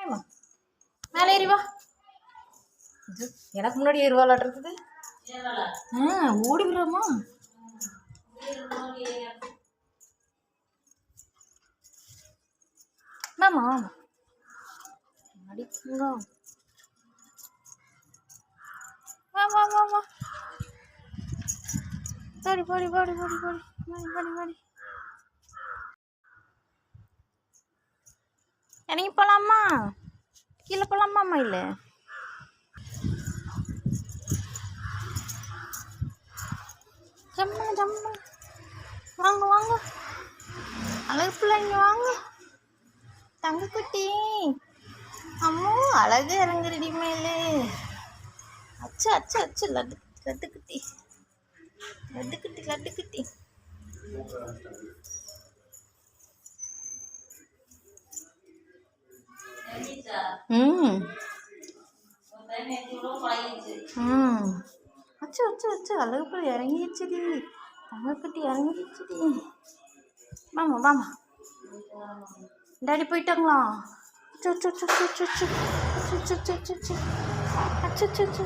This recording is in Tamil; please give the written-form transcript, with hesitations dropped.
வாமா மேலே ஏறி வா. எனக்கு முன்னாடி ஏறுவாளாட்டு இருக்குது. ஓடி விடுறோமா? வாமா வாமா அடிக்குங்க. வா வா வா வா பாடி பாடி பாடி பாடி பாடி பாடி பாடி பாடி. இறங்கி போகலாமா? கீழே போகலாமாம்மா? இல்லை ஜம்மா ஜம்மா. வாங்க வாங்க அழகு பிள்ளைங்க வாங்க. தங்கக்குட்டி அம்மோ அழகு இறங்குறடி மேலே. அச்சு அச்சு அச்சு லட்டு லட்டுக்குட்டி லட்டுக்குட்டி லட்டுக்குட்டி. அச்சு அச்சு அச்சு அழகு பிள்ளை இறங்கிடுச்சுடி. தங்கக்குட்டி இறங்கிடுச்சுடி. வாமா வாமா. டாடி போயிட்டாங்களா? அச்சு அச்சு அச்சு அச்சு அச்சு அச்சு அச்சு அச்சு அச்சு அச்சு அச்சு அச்சு.